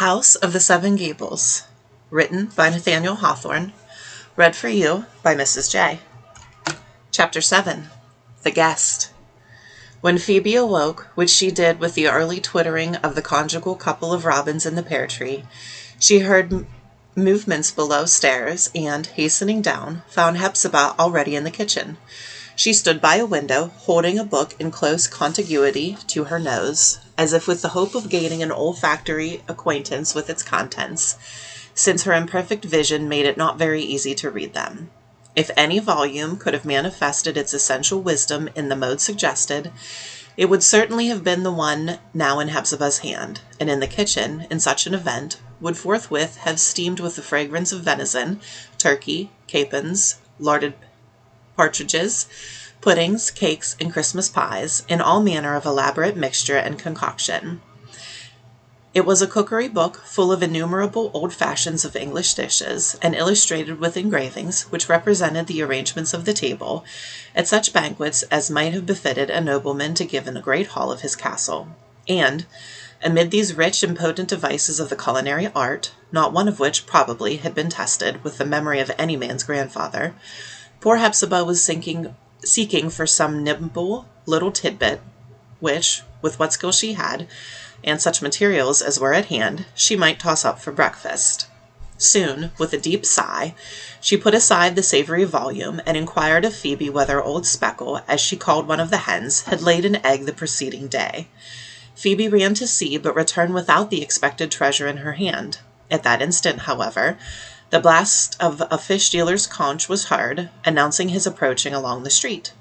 House of the Seven Gables, written by Nathaniel Hawthorne, read for you by Mrs. J. Chapter 7. The Guest. When Phoebe awoke, which she did with the early twittering of the conjugal couple of robins in the pear tree, she heard movements below stairs and, hastening down, found Hepzibah already in the kitchen. She stood by a window, holding a book in close contiguity to her nose, as if with the hope of gaining an olfactory acquaintance with its contents, since her imperfect vision made it not very easy to read them. If any volume could have manifested its essential wisdom in the mode suggested, it would certainly have been the one now in Hepzibah's hand, and in the kitchen, in such an event, would forthwith have steamed with the fragrance of venison, turkey, capons, larded partridges, puddings, cakes, and Christmas pies, in all manner of elaborate mixture and concoction. It was a cookery book full of innumerable old fashions of English dishes, and illustrated with engravings which represented the arrangements of the table at such banquets as might have befitted a nobleman to give in a great hall of his castle. And, amid these rich and potent devices of the culinary art, not one of which, probably, had been tested with the memory of any man's grandfather, poor Hepzibah was seeking for some nimble little tidbit, which, with what skill she had, and such materials as were at hand, she might toss up for breakfast. Soon, with a deep sigh, she put aside the savory volume, and inquired of Phoebe whether old Speckle, as she called one of the hens, had laid an egg the preceding day. Phoebe ran to see, but returned without the expected treasure in her hand. At that instant, however, the blast of a fish dealer's conch was heard, announcing his approaching along the street.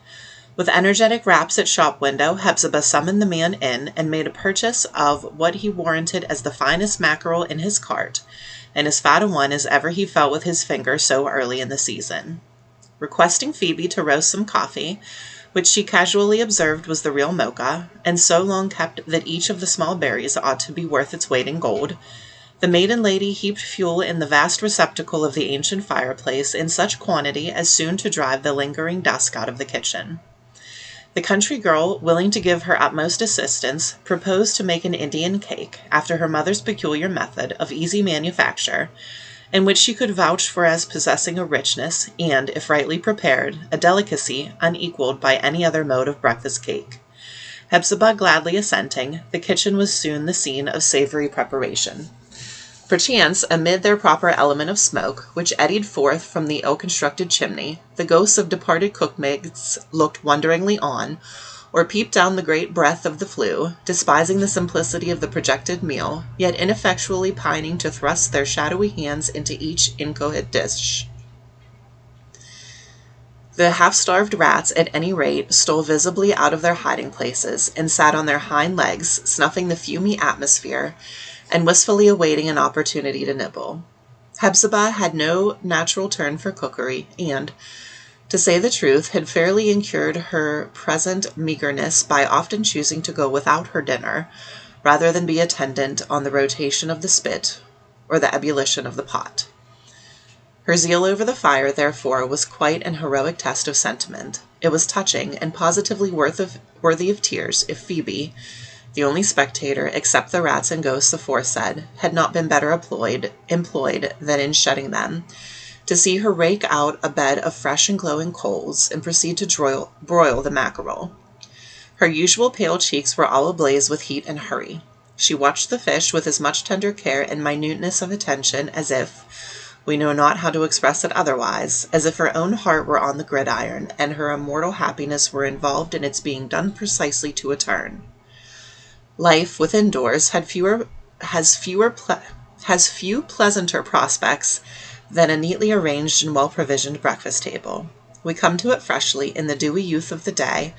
With energetic raps at shop window, Hepzibah summoned the man in, and made a purchase of what he warranted as the finest mackerel in his cart, and as fat a one as ever he felt with his finger so early in the season. Requesting Phoebe to roast some coffee, which she casually observed was the real mocha, and so long kept that each of the small berries ought to be worth its weight in gold, the maiden lady heaped fuel in the vast receptacle of the ancient fireplace in such quantity as soon to drive the lingering dusk out of the kitchen. The country girl, willing to give her utmost assistance, proposed to make an Indian cake, after her mother's peculiar method of easy manufacture, and which she could vouch for as possessing a richness, and, if rightly prepared, a delicacy unequalled by any other mode of breakfast cake. Hepzibah gladly assenting, the kitchen was soon the scene of savory preparation. Perchance, amid their proper element of smoke, which eddied forth from the ill-constructed chimney, the ghosts of departed cookmaids looked wonderingly on, or peeped down the great breadth of the flue, despising the simplicity of the projected meal, yet ineffectually pining to thrust their shadowy hands into each inchoate dish. The half-starved rats, at any rate, stole visibly out of their hiding-places, and sat on their hind legs, snuffing the fumy atmosphere, and wistfully awaiting an opportunity to nibble. Hepzibah had no natural turn for cookery, and, to say the truth, had fairly incurred her present meagreness by often choosing to go without her dinner, rather than be attendant on the rotation of the spit, or the ebullition of the pot. Her zeal over the fire, therefore, was quite an heroic test of sentiment. It was touching, and positively worthy of tears, if Phoebe, the only spectator, except the rats and ghosts aforesaid, had not been better employed than in shutting them, to see her rake out a bed of fresh and glowing coals, and proceed to broil the mackerel. Her usual pale cheeks were all ablaze with heat and hurry. She watched the fish with as much tender care and minuteness of attention as if, we know not how to express it otherwise, as if her own heart were on the gridiron, and her immortal happiness were involved in its being done precisely to a turn. Life within doors has few pleasanter prospects than a neatly arranged and well-provisioned breakfast table. We come to it freshly in the dewy youth of the day,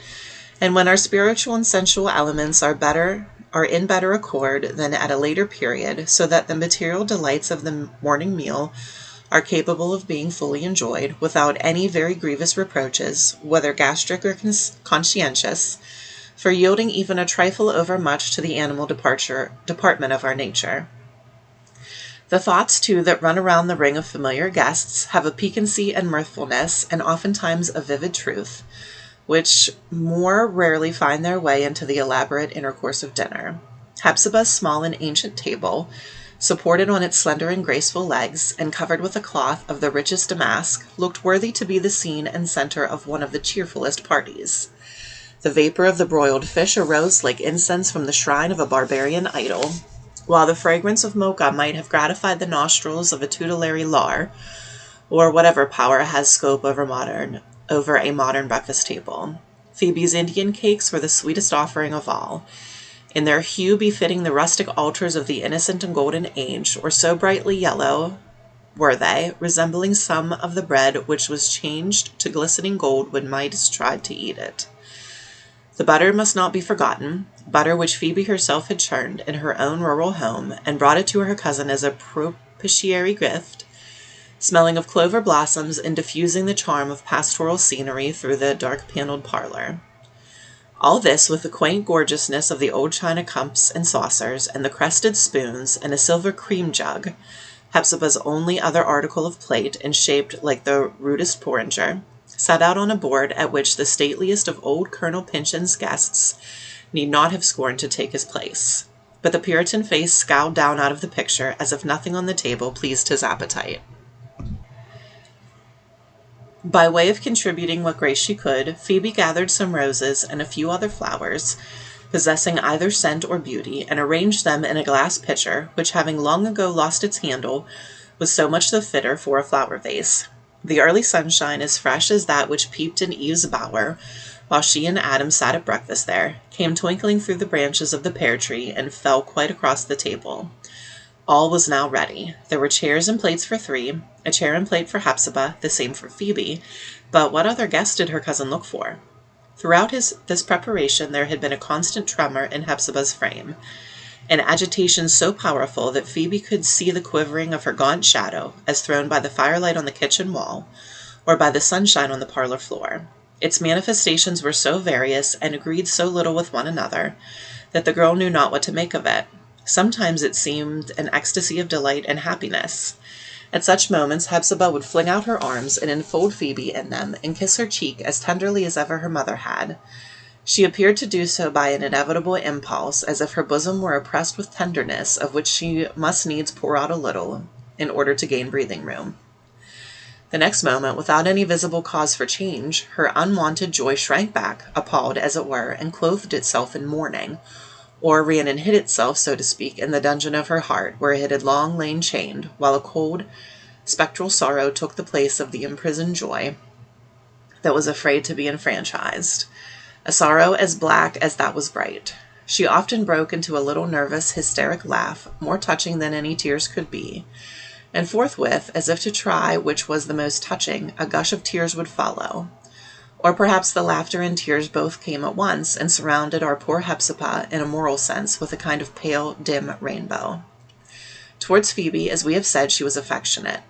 and when our spiritual and sensual elements are in better accord than at a later period, so that the material delights of the morning meal are capable of being fully enjoyed, without any very grievous reproaches, whether gastric or conscientious, for yielding even a trifle overmuch to the animal department of our nature. The thoughts, too, that run around the ring of familiar guests have a piquancy and mirthfulness, and oftentimes a vivid truth, which more rarely find their way into the elaborate intercourse of dinner. Hepzibah's small and ancient table, supported on its slender and graceful legs, and covered with a cloth of the richest damask, looked worthy to be the scene and center of one of the cheerfulest parties. The vapor of the broiled fish arose like incense from the shrine of a barbarian idol, while the fragrance of mocha might have gratified the nostrils of a tutelary lar, or whatever power has scope over a modern breakfast table. Phoebe's Indian cakes were the sweetest offering of all, in their hue befitting the rustic altars of the innocent and golden age, or so brightly yellow were they, resembling some of the bread which was changed to glistening gold when Midas tried to eat it. The butter must not be forgotten, butter which Phoebe herself had churned in her own rural home, and brought it to her cousin as a propitiatory gift, smelling of clover blossoms and diffusing the charm of pastoral scenery through the dark-paneled parlor. All this with the quaint gorgeousness of the old china cups and saucers, and the crested spoons, and a silver cream jug, Hepzibah's only other article of plate, and shaped like the rudest porringer, set out on a board at which the stateliest of old Colonel Pynchon's guests need not have scorned to take his place. But the Puritan face scowled down out of the picture as if nothing on the table pleased his appetite. By way of contributing what grace she could, Phoebe gathered some roses and a few other flowers, possessing either scent or beauty, and arranged them in a glass pitcher, which, having long ago lost its handle, was so much the fitter for a flower vase. The early sunshine, as fresh as that which peeped in Eve's bower, while she and Adam sat at breakfast there, came twinkling through the branches of the pear tree, and fell quite across the table. All was now ready. There were chairs and plates for three, a chair and plate for Hepzibah, the same for Phoebe, but what other guest did her cousin look for? Throughout this preparation there had been a constant tremor in Hepzibah's frame, an agitation so powerful that Phoebe could see the quivering of her gaunt shadow, as thrown by the firelight on the kitchen wall, or by the sunshine on the parlor floor. Its manifestations were so various, and agreed so little with one another, that the girl knew not what to make of it. Sometimes it seemed an ecstasy of delight and happiness. At such moments Hepzibah would fling out her arms and enfold Phoebe in them, and kiss her cheek as tenderly as ever her mother had. She appeared to do so by an inevitable impulse, as if her bosom were oppressed with tenderness, of which she must needs pour out a little, in order to gain breathing room. The next moment, without any visible cause for change, her unwonted joy shrank back, appalled as it were, and clothed itself in mourning, or ran and hid itself, so to speak, in the dungeon of her heart, where it had long lain chained, while a cold, spectral sorrow took the place of the imprisoned joy that was afraid to be enfranchised, a sorrow as black as that was bright. She often broke into a little nervous, hysteric laugh, more touching than any tears could be, and forthwith, as if to try which was the most touching, a gush of tears would follow. Or perhaps the laughter and tears both came at once, and surrounded our poor Hepzibah, in a moral sense, with a kind of pale, dim rainbow. Towards Phoebe, as we have said, she was affectionate,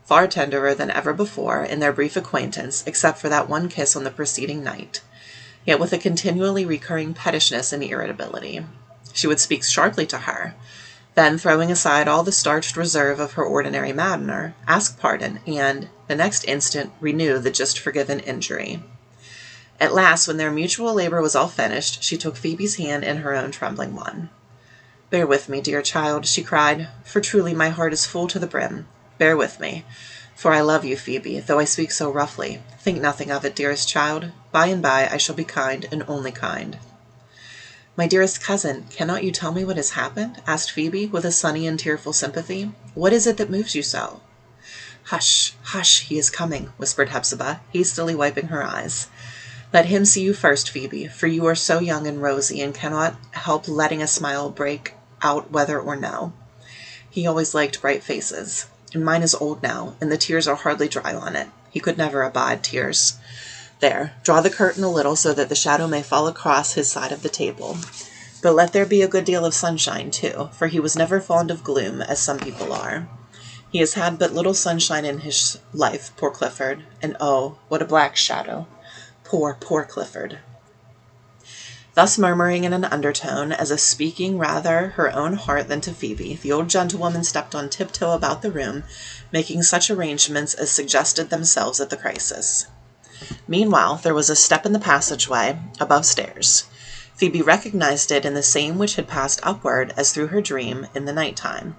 far tenderer than ever before in their brief acquaintance, except for that one kiss on the preceding night, yet with a continually recurring pettishness and irritability. She would speak sharply to her, then, throwing aside all the starched reserve of her ordinary manner, ask pardon, and, the next instant, renew the just forgiven injury. At last, when their mutual labor was all finished, she took Phoebe's hand in her own trembling one. "Bear with me, dear child," she cried, "for truly my heart is full to the brim. Bear with me, for I love you, Phoebe, though I speak so roughly. Think nothing of it, dearest child. By and by I shall be kind, and only kind." "My dearest cousin, cannot you tell me what has happened?" asked Phoebe, with a sunny and tearful sympathy. "What is it that moves you so?" "Hush, hush, he is coming," whispered Hepzibah, hastily wiping her eyes. "Let him see you first, Phoebe, for you are so young and rosy, and cannot help letting a smile break out whether or no. He always liked bright faces, and mine is old now, and the tears are hardly dry on it. He could never abide tears. There, draw the curtain a little so that the shadow may fall across his side of the table. But let there be a good deal of sunshine, too, for he was never fond of gloom, as some people are. He has had but little sunshine in his life, poor Clifford, and oh, what a black shadow. Poor, poor Clifford." Thus murmuring in an undertone, as if speaking rather her own heart than to Phoebe, the old gentlewoman stepped on tiptoe about the room, making such arrangements as suggested themselves at the crisis. Meanwhile, there was a step in the passageway, above stairs. Phoebe recognized it in the same which had passed upward, as through her dream, in the night time.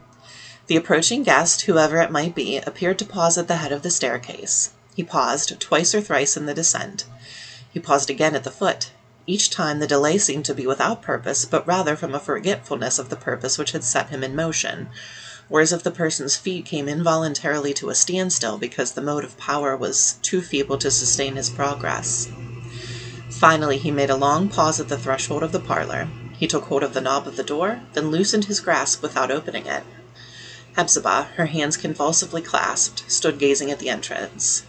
The approaching guest, whoever it might be, appeared to pause at the head of the staircase. He paused twice or thrice in the descent. He paused again at the foot. Each time the delay seemed to be without purpose, but rather from a forgetfulness of the purpose which had set him in motion, or as if the person's feet came involuntarily to a standstill because the motive power was too feeble to sustain his progress. Finally, he made a long pause at the threshold of the parlor. He took hold of the knob of the door, then loosened his grasp without opening it. Hepzibah, her hands convulsively clasped, stood gazing at the entrance.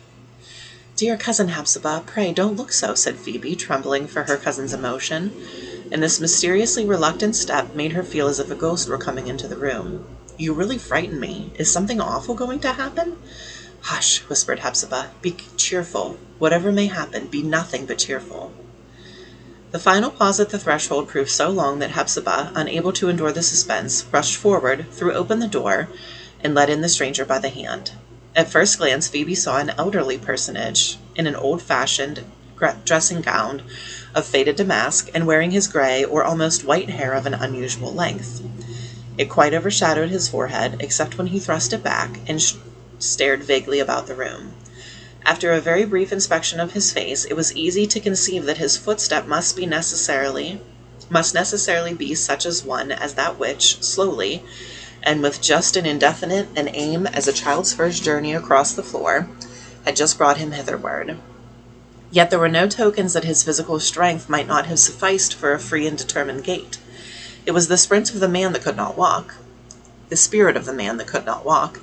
"Dear cousin Hepzibah, pray don't look so," said Phoebe, trembling for her cousin's emotion, and this mysteriously reluctant step made her feel as if a ghost were coming into the room. "You really frighten me. Is something awful going to happen?" "Hush," whispered Hepzibah. "Be cheerful. Whatever may happen, be nothing but cheerful." The final pause at the threshold proved so long that Hepzibah, unable to endure the suspense, rushed forward, threw open the door, and led in the stranger by the hand. At first glance, Phoebe saw an elderly personage in an old-fashioned dressing gown of faded damask and wearing his gray or almost white hair of an unusual length. It quite overshadowed his forehead, except when he thrust it back and stared vaguely about the room. After a very brief inspection of his face, it was easy to conceive that his footstep must necessarily be such as one as that which, slowly, and with just an indefinite an aim as a child's first journey across the floor, had just brought him hitherward. Yet there were no tokens that his physical strength might not have sufficed for a free and determined gait. It was the sprint of the man that could not walk, the spirit of the man that could not walk.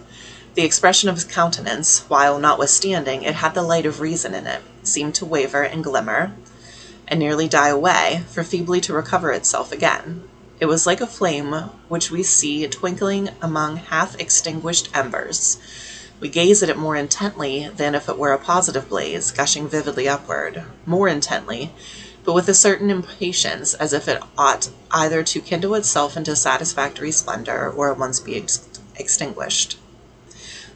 The expression of his countenance, while, notwithstanding, it had the light of reason in it, seemed to waver and glimmer, and nearly die away, for feebly to recover itself again. It was like a flame which we see twinkling among half-extinguished embers. We gaze at it more intently than if it were a positive blaze, gushing vividly upward, more intently, but with a certain impatience, as if it ought either to kindle itself into satisfactory splendor or at once be extinguished.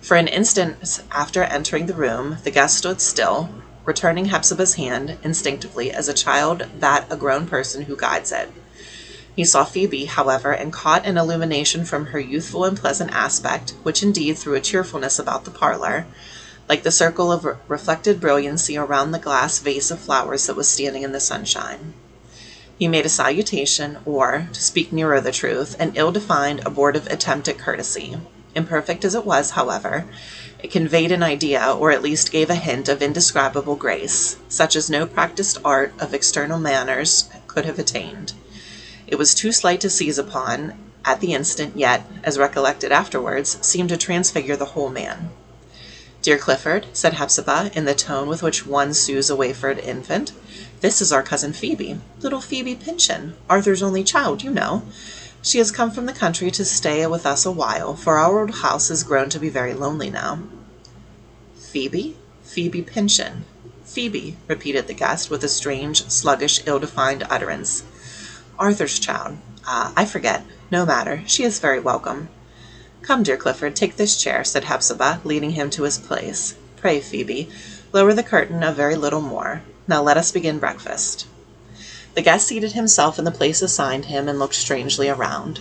For an instant after entering the room, the guest stood still, returning Hepzibah's hand instinctively as a child that a grown person who guides it. He saw Phoebe, however, and caught an illumination from her youthful and pleasant aspect, which indeed threw a cheerfulness about the parlor, like the circle of reflected brilliancy around the glass vase of flowers that was standing in the sunshine. He made a salutation, or, to speak nearer the truth, an ill-defined, abortive attempt at courtesy. Imperfect as it was, however, it conveyed an idea, or at least gave a hint of indescribable grace, such as no practiced art of external manners could have attained. It was too slight to seize upon at the instant, yet, as recollected afterwards, seemed to transfigure the whole man. "Dear Clifford," said Hepzibah, in the tone with which one soothes a wafered infant, "this is our cousin Phoebe, little Phoebe Pyncheon, Arthur's only child, you know. She has come from the country to stay with us a while, for our old house has grown to be very lonely now." "Phoebe? Phoebe Pyncheon. Phoebe," repeated the guest, with a strange, sluggish, ill-defined utterance. "Arthur's child. Ah, I forget. No matter. She is very welcome." "Come, dear Clifford, take this chair," said Hepzibah, leading him to his place. "Pray, Phoebe, lower the curtain a very little more. Now let us begin breakfast." The guest seated himself in the place assigned him and looked strangely around.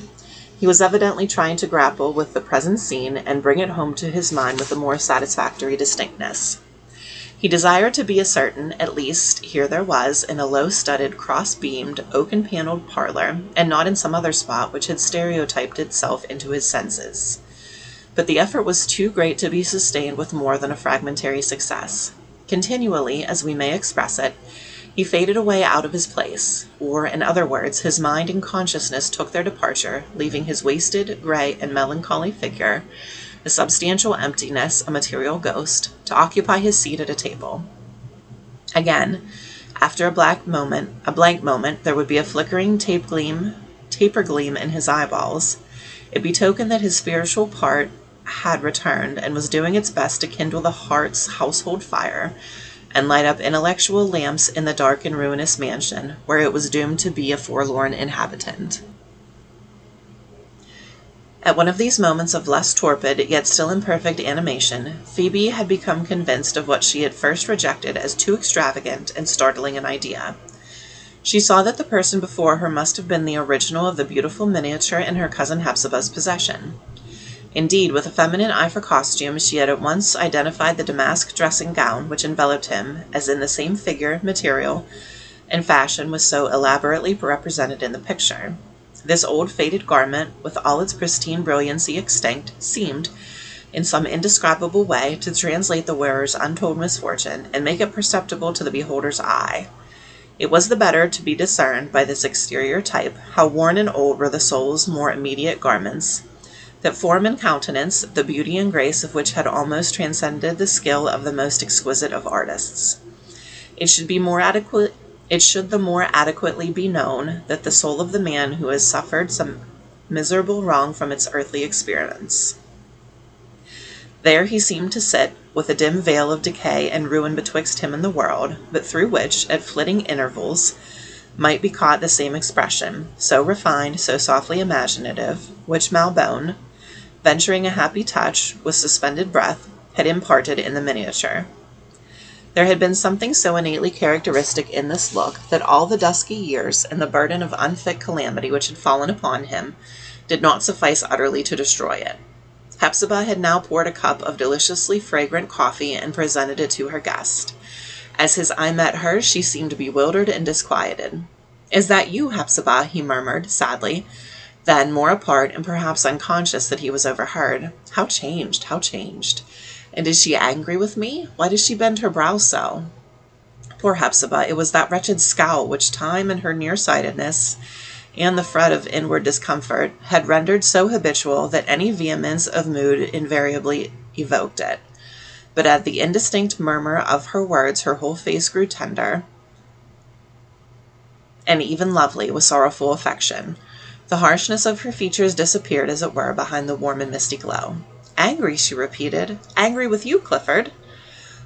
He was evidently trying to grapple with the present scene and bring it home to his mind with a more satisfactory distinctness. He desired to be certain, at least, here there was, in a low-studded, cross-beamed, oaken-panelled parlor, and not in some other spot which had stereotyped itself into his senses. But the effort was too great to be sustained with more than a fragmentary success. Continually, as we may express it, he faded away out of his place, or, in other words, his mind and consciousness took their departure, leaving his wasted, gray, and melancholy figure, a substantial emptiness, a material ghost, to occupy his seat at a table. Again, after a blank moment, there would be a flickering taper gleam in his eyeballs. It betokened that his spiritual part had returned, and was doing its best to kindle the heart's household fire, and light up intellectual lamps in the dark and ruinous mansion, where it was doomed to be a forlorn inhabitant. At one of these moments of less torpid, yet still imperfect animation, Phoebe had become convinced of what she had first rejected as too extravagant and startling an idea. She saw that the person before her must have been the original of the beautiful miniature in her cousin Hepzibah's possession. Indeed, with a feminine eye for costume, she had at once identified the damask dressing gown which enveloped him, as in the same figure, material, and fashion was so elaborately represented in the picture. This old faded garment, with all its pristine brilliancy extinct, seemed, in some indescribable way, to translate the wearer's untold misfortune, and make it perceptible to the beholder's eye. It was the better to be discerned by this exterior type how worn and old were the soul's more immediate garments, that form and countenance, the beauty and grace of which had almost transcended the skill of the most exquisite of artists. It should the more adequately be known that the soul of the man who has suffered some miserable wrong from its earthly experience. There he seemed to sit, with a dim veil of decay and ruin betwixt him and the world, but through which, at flitting intervals, might be caught the same expression, so refined, so softly imaginative, which Malbone, venturing a happy touch, with suspended breath, had imparted in the miniature. There had been something so innately characteristic in this look that all the dusky years and the burden of unfit calamity which had fallen upon him did not suffice utterly to destroy it. Hepzibah had now poured a cup of deliciously fragrant coffee and presented it to her guest. As his eye met hers, she seemed bewildered and disquieted. "Is that you, Hepzibah?" he murmured, sadly. Then, more apart, and perhaps unconscious that he was overheard, "How changed, how changed! And is she angry with me? Why does she bend her brow so?" Poor Hepzibah! It was that wretched scowl which time and her nearsightedness, and the fret of inward discomfort, had rendered so habitual that any vehemence of mood invariably evoked it. But at the indistinct murmur of her words her whole face grew tender, and even lovely, with sorrowful affection. The harshness of her features disappeared, as it were, behind the warm and misty glow. "Angry," she repeated. "Angry with you, Clifford?"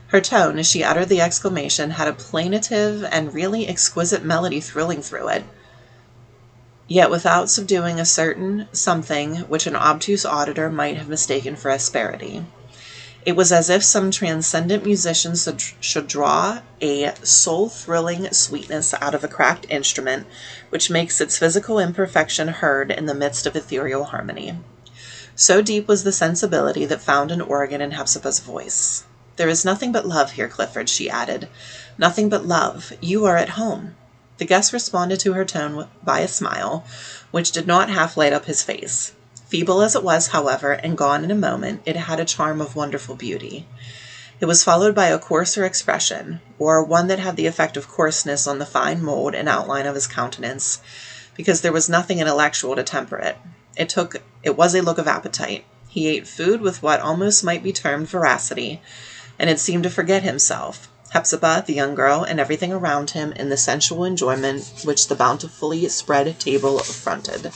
Her tone, as she uttered the exclamation, had a plaintive and really exquisite melody thrilling through it, yet without subduing a certain something which an obtuse auditor might have mistaken for asperity. It was as if some transcendent musician should draw a soul-thrilling sweetness out of a cracked instrument which makes its physical imperfection heard in the midst of ethereal harmony. So deep was the sensibility that found an organ in Hepzibah's voice. "There is nothing but love here, Clifford," she added. "Nothing but love. You are at home." The guest responded to her tone by a smile, which did not half light up his face. Feeble as it was, however, and gone in a moment, it had a charm of wonderful beauty. It was followed by a coarser expression, or one that had the effect of coarseness on the fine mold and outline of his countenance, because there was nothing intellectual to temper it. It was a look of appetite. He ate food with what almost might be termed voracity, and had seemed to forget himself, Hepzibah, the young girl, and everything around him in the sensual enjoyment which the bountifully spread table affronted.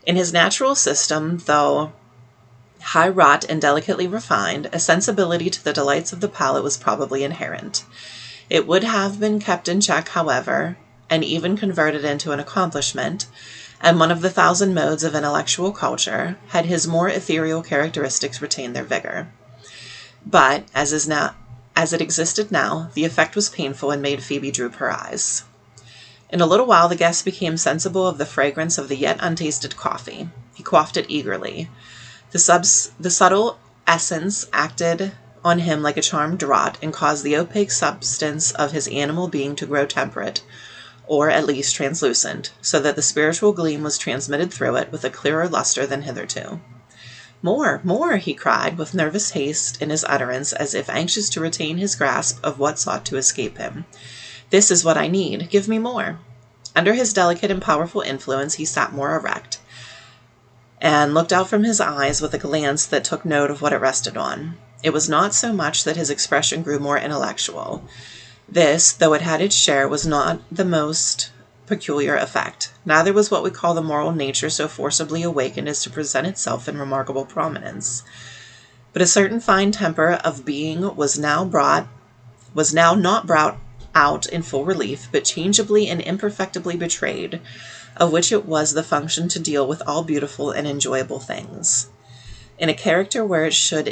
In his natural system, though high-wrought and delicately refined, a sensibility to the delights of the palate was probably inherent. It would have been kept in check, however, and even converted into an accomplishment, and one of the thousand modes of intellectual culture, had his more ethereal characteristics retained their vigor. But, as it existed now, the effect was painful and made Phoebe droop her eyes. In a little while the guest became sensible of the fragrance of the yet untasted coffee. He quaffed it eagerly. The subtle essence acted on him like a charmed draught, and caused the opaque substance of his animal being to grow temperate, or at least translucent, so that the spiritual gleam was transmitted through it with a clearer luster than hitherto. "More, more!" he cried, with nervous haste in his utterance, as if anxious to retain his grasp of what sought to escape him. "This is what I need. Give me more." Under his delicate and powerful influence he sat more erect, and looked out from his eyes with a glance that took note of what it rested on. It was not so much that his expression grew more intellectual. This, though it had its share, was not the most peculiar effect. Neither was what we call the moral nature so forcibly awakened as to present itself in remarkable prominence. But a certain fine temper of being was now not brought out in full relief, but changeably and imperfectibly betrayed, of which it was the function to deal with all beautiful and enjoyable things. In a character where it should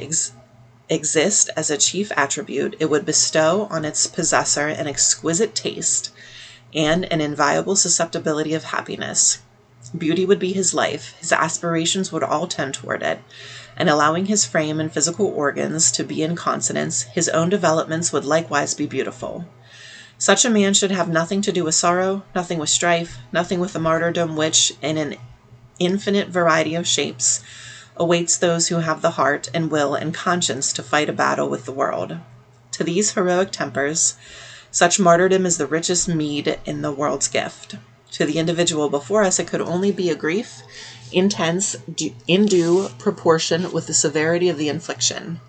exist as a chief attribute, it would bestow on its possessor an exquisite taste and an inviolable susceptibility of happiness. Beauty would be his life, his aspirations would all tend toward it, and allowing his frame and physical organs to be in consonance, his own developments would likewise be beautiful. Such a man should have nothing to do with sorrow, nothing with strife, nothing with the martyrdom which, in an infinite variety of shapes, awaits those who have the heart and will and conscience to fight a battle with the world. To these heroic tempers, such martyrdom is the richest meed in the world's gift. To the individual before us, it could only be a grief, intense, in due proportion with the severity of the infliction.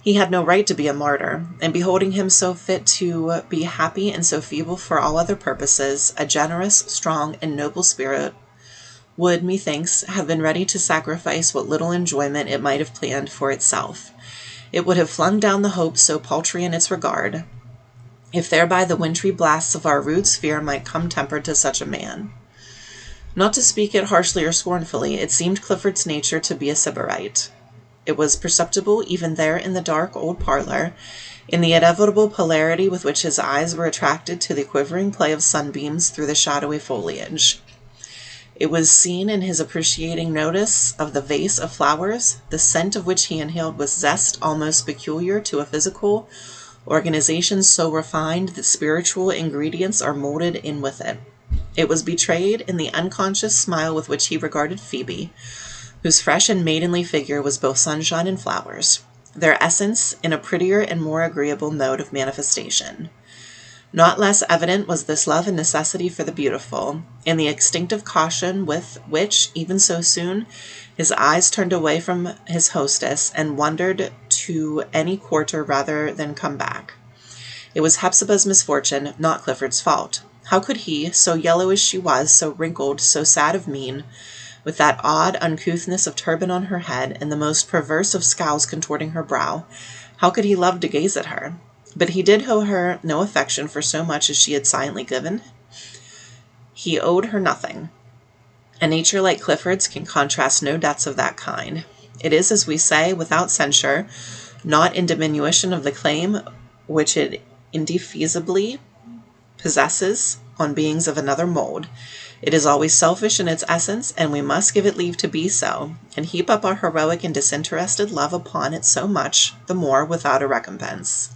He had no right to be a martyr, and beholding him so fit to be happy and so feeble for all other purposes, a generous, strong, and noble spirit would, methinks, have been ready to sacrifice what little enjoyment it might have planned for itself. It would have flung down the hopes so paltry in its regard, if thereby the wintry blasts of our rude sphere might come tempered to such a man. Not to speak it harshly or scornfully, it seemed Clifford's nature to be a sybarite. It was perceptible even there in the dark old parlor, in the inevitable polarity with which his eyes were attracted to the quivering play of sunbeams through the shadowy foliage. It was seen in his appreciating notice of the vase of flowers, the scent of which he inhaled with zest almost peculiar to a physical organization so refined that spiritual ingredients are molded in with it. It was betrayed in the unconscious smile with which he regarded Phoebe, whose fresh and maidenly figure was both sunshine and flowers, their essence in a prettier and more agreeable mode of manifestation. Not less evident was this love and necessity for the beautiful, in the instinctive caution with which, even so soon, his eyes turned away from his hostess and wandered to any quarter rather than come back. It was Hepzibah's misfortune, not Clifford's fault. How could he, so yellow as she was, so wrinkled, so sad of mien, with that odd uncouthness of turban on her head, and the most perverse of scowls contorting her brow, how could he love to gaze at her? But he did owe her no affection for so much as she had silently given. He owed her nothing. A nature like Clifford's can contrast no debts of that kind. It is, as we say, without censure, not in diminution of the claim which it indefeasibly possesses on beings of another mold. It is always selfish in its essence, and we must give it leave to be so, and heap up our heroic and disinterested love upon it so much the more without a recompense.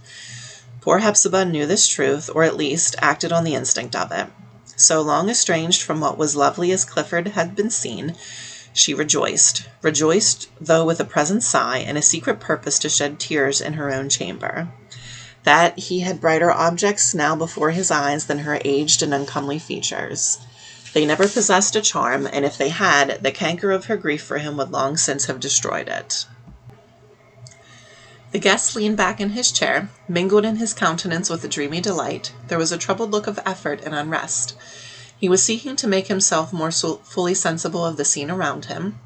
Poor Hepzibah knew this truth, or at least acted on the instinct of it. So long estranged from what was lovely as Clifford had been seen, she rejoiced, though with a present sigh, and a secret purpose to shed tears in her own chamber, that he had brighter objects now before his eyes than her aged and uncomely features. They never possessed a charm, and if they had, the canker of her grief for him would long since have destroyed it. The guest leaned back in his chair, mingled in his countenance with a dreamy delight. There was a troubled look of effort and unrest. He was seeking to make himself more fully sensible of the scene around him,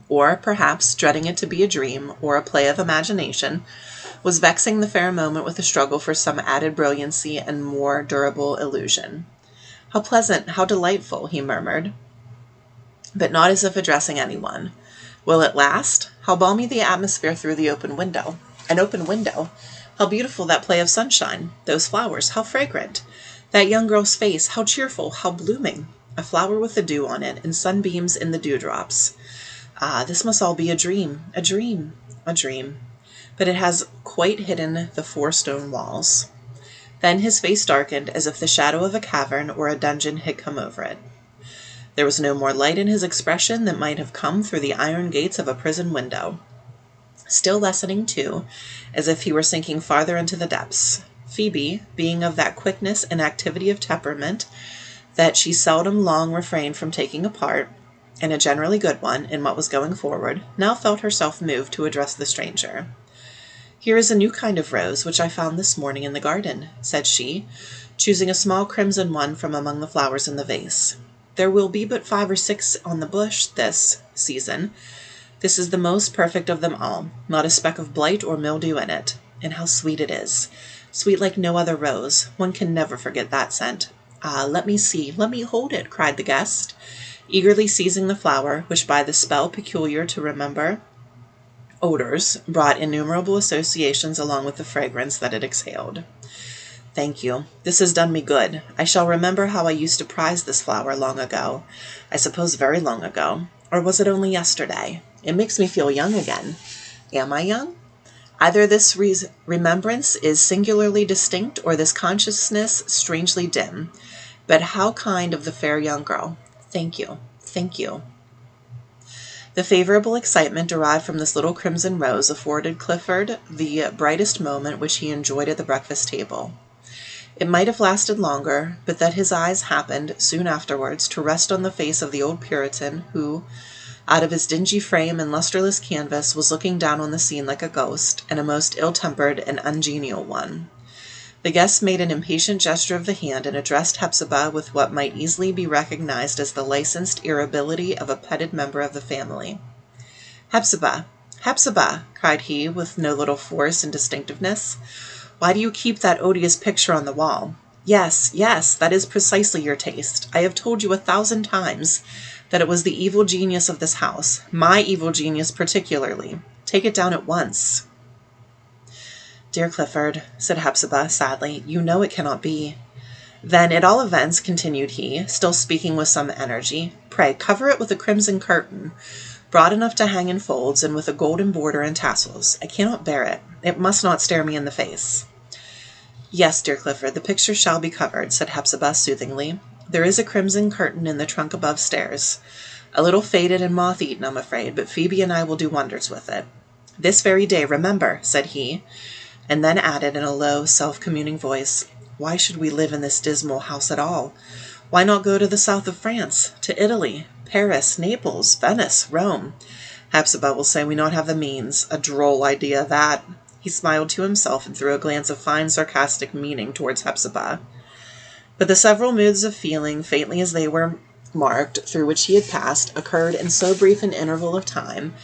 or, perhaps, dreading it to be a dream, or a play of imagination, was vexing the fair moment with a struggle for some added brilliancy and more durable illusion. "How pleasant, how delightful," he murmured, but not as if addressing anyone. "Will it last? How balmy the atmosphere through the open window. An open window! How beautiful that play of sunshine! Those flowers, how fragrant! That young girl's face, how cheerful, how blooming! A flower with the dew on it, and sunbeams in the dewdrops. Ah, this must all be a dream, a dream, a dream. But it has quite hidden the 4 stone walls." Then his face darkened, as if the shadow of a cavern or a dungeon had come over it. There was no more light in his expression than might have come through the iron gates of a prison window. Still lessening, too, as if he were sinking farther into the depths. Phoebe, being of that quickness and activity of temperament that she seldom long refrained from taking a part, and a generally good one, in what was going forward, now felt herself moved to address the stranger. "Here is a new kind of rose, which I found this morning in the garden," said she, choosing a small crimson one from among the flowers in the vase. "There will be but 5 or 6 on the bush this season. This is the most perfect of them all, not a speck of blight or mildew in it. And how sweet it is! Sweet like no other rose. One can never forget that scent. Ah, let me see, let me hold it," cried the guest, eagerly seizing the flower, which by the spell peculiar to remember odors brought innumerable associations along with the fragrance that it exhaled. Thank you. This has done me good. I shall remember how I used to prize this flower long ago. I suppose very long ago. Or was it only yesterday? It makes me feel young again. Am I young? Either this remembrance is singularly distinct, or this consciousness strangely dim. But how kind of the fair young girl. Thank you. Thank you. The favorable excitement derived from this little crimson rose afforded Clifford the brightest moment which he enjoyed at the breakfast table. It might have lasted longer, but that his eyes happened, soon afterwards, to rest on the face of the old Puritan, who, out of his dingy frame and lustreless canvas, was looking down on the scene like a ghost, and a most ill-tempered and ungenial one. The guest made an impatient gesture of the hand, and addressed Hepzibah with what might easily be recognized as the licensed irritability of a petted member of the family. "Hepzibah! Hepzibah!" cried he, with no little force and distinctiveness. "Why do you keep that odious picture on the wall? Yes, yes, that is precisely your taste. I have told you 1,000 times that it was the evil genius of this house, my evil genius particularly. Take it down at once." "Dear Clifford," said Hepzibah sadly, "you know it cannot be." "Then, at all events," continued he, still speaking with some energy, "pray cover it with a crimson curtain, broad enough to hang in folds, and with a golden border and tassels. I cannot bear it. It must not stare me in the face." "Yes, dear Clifford, the picture shall be covered," said Hepzibah soothingly. "There is a crimson curtain in the trunk above stairs. A little faded and moth-eaten, I'm afraid, but Phoebe and I will do wonders with it. This very day, remember," said he, and then added in a low, self-communing voice, "Why should we live in this dismal house at all? Why not go to the south of France, to Italy, Paris, Naples, Venice, Rome? Hepzibah will say we not have the means. A droll idea, that." He smiled to himself and threw a glance of fine sarcastic meaning towards Hepzibah. But the several moods of feeling, faintly as they were marked, through which he had passed, occurred in so brief an interval of time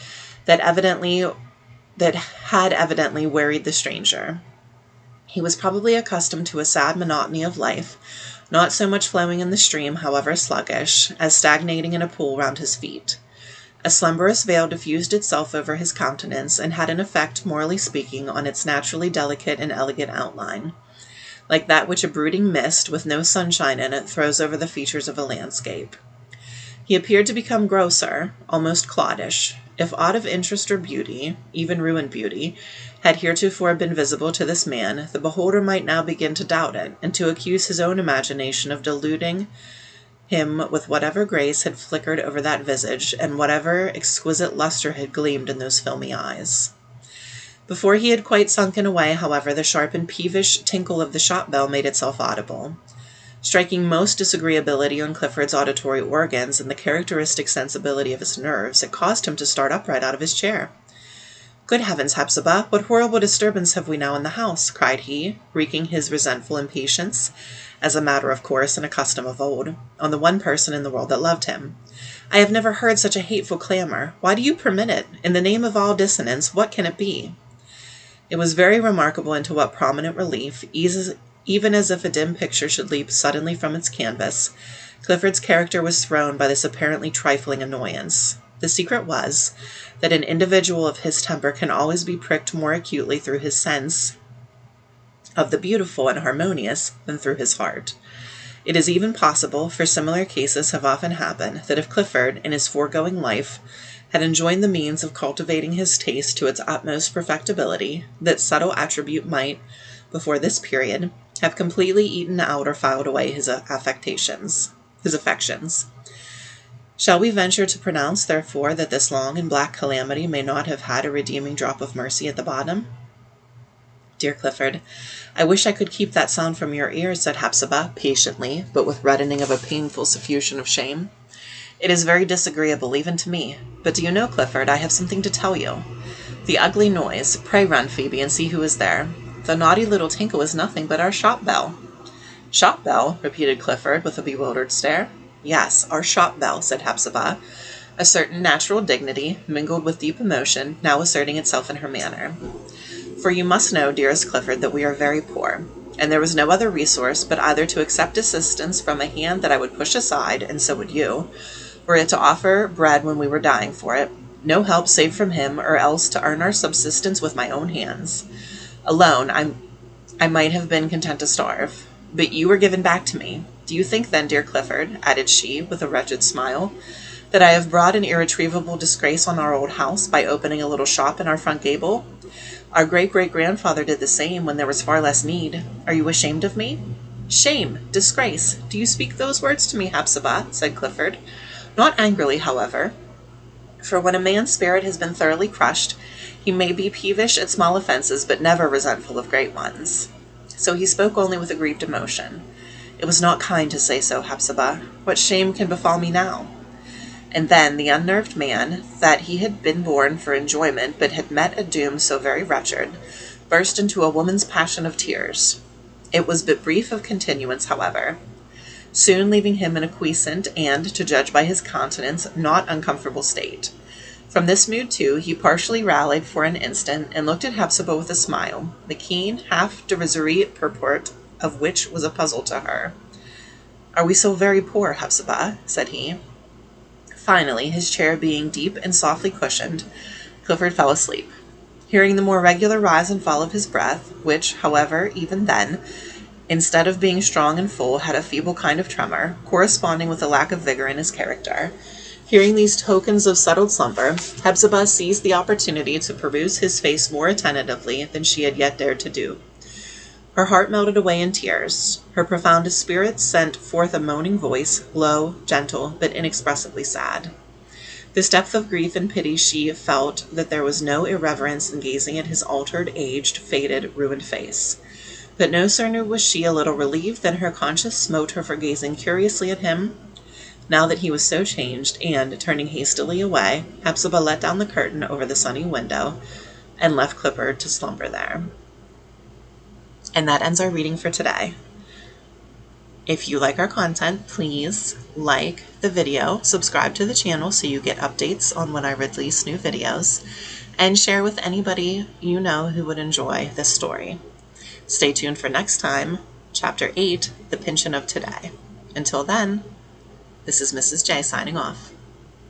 that had evidently wearied the stranger. He was probably accustomed to a sad monotony of life, not so much flowing in the stream, however sluggish, as stagnating in a pool round his feet. A slumberous veil diffused itself over his countenance, and had an effect, morally speaking, on its naturally delicate and elegant outline, like that which a brooding mist, with no sunshine in it, throws over the features of a landscape. He appeared to become grosser, almost cloddish. If aught of interest or beauty, even ruined beauty, had heretofore been visible to this man, the beholder might now begin to doubt it, and to accuse his own imagination of deluding him with whatever grace had flickered over that visage, and whatever exquisite lustre had gleamed in those filmy eyes. Before he had quite sunken away, however, the sharp and peevish tinkle of the shop bell made itself audible. Striking most disagreeability on Clifford's auditory organs and the characteristic sensibility of his nerves, it caused him to start upright out of his chair. "Good heavens, Hepzibah, what horrible disturbance have we now in the house?" cried he, wreaking his resentful impatience, as a matter of course and a custom of old, on the one person in the world that loved him. "I have never heard such a hateful clamour. Why do you permit it? In the name of all dissonance, what can it be?" It was very remarkable into what prominent relief, even as if a dim picture should leap suddenly from its canvas, Clifford's character was thrown by this apparently trifling annoyance. The secret was, that an individual of his temper can always be pricked more acutely through his sense of the beautiful and harmonious than through his heart. It is even possible, for similar cases have often happened, that if Clifford, in his foregoing life, had enjoyed the means of cultivating his taste to its utmost perfectibility, that subtle attribute might, before this period, have completely eaten out or filed away his affections. Shall we venture to pronounce, therefore, that this long and black calamity may not have had a redeeming drop of mercy at the bottom? "Dear Clifford, I wish I could keep that sound from your ears," said Hepzibah, patiently, but with reddening of a painful suffusion of shame. "It is very disagreeable, even to me. But do you know, Clifford, I have something to tell you. The ugly noise, pray run, Phoebe, and see who is there. The naughty little tinkle is nothing but our shop bell." "Shop bell?" repeated Clifford, with a bewildered stare. "Yes, our shop bell," said Hepzibah, a certain natural dignity, mingled with deep emotion, now asserting itself in her manner. "For you must know, dearest Clifford, that we are very poor, and there was no other resource but either to accept assistance from a hand that I would push aside, and so would you, or to offer bread when we were dying for it, no help save from him, or else to earn our subsistence with my own hands. Alone, I might have been content to starve, but you were given back to me. Do you think then, dear Clifford, added she, with a wretched smile, that I have brought an irretrievable disgrace on our old house by opening a little shop in our front gable? Our great-great-grandfather did the same when there was far less need. Are you ashamed of me? Shame, disgrace, do you speak those words to me, Hepzibah? Said Clifford, not angrily, however, for when a man's spirit has been thoroughly crushed, he may be peevish at small offences, but never resentful of great ones. So he spoke only with aggrieved emotion. It was not kind to say so, Hepzibah. What shame can befall me now? And then the unnerved man, that he had been born for enjoyment, but had met a doom so very wretched, burst into a woman's passion of tears. It was but brief of continuance, however, soon leaving him in a quiescent and, to judge by his countenance, not uncomfortable state. From this mood, too, he partially rallied for an instant, and looked at Hepzibah with a smile, the keen, half-derisory purport of which was a puzzle to her. "Are we so very poor, Hepzibah?" said he. Finally, his chair being deep and softly cushioned, Clifford fell asleep. Hearing the more regular rise and fall of his breath, which, however, even then, instead of being strong and full, had a feeble kind of tremor, corresponding with a lack of vigor in his character, hearing these tokens of settled slumber, Hepzibah seized the opportunity to peruse his face more attentively than she had yet dared to do. Her heart melted away in tears. Her profoundest spirits sent forth a moaning voice, low, gentle, but inexpressibly sad. This depth of grief and pity she felt that there was no irreverence in gazing at his altered, aged, faded, ruined face. But no sooner was she a little relieved than her conscience smote her for gazing curiously at him, now that he was so changed, and, turning hastily away, Hepzibah let down the curtain over the sunny window, and left Clifford to slumber there. And that ends our reading for today. If you like our content, please like the video, subscribe to the channel so you get updates on when I release new videos, and share with anybody you know who would enjoy this story. Stay tuned for next time, Chapter 8, The Pension of Today. Until then, this is Mrs. J signing off.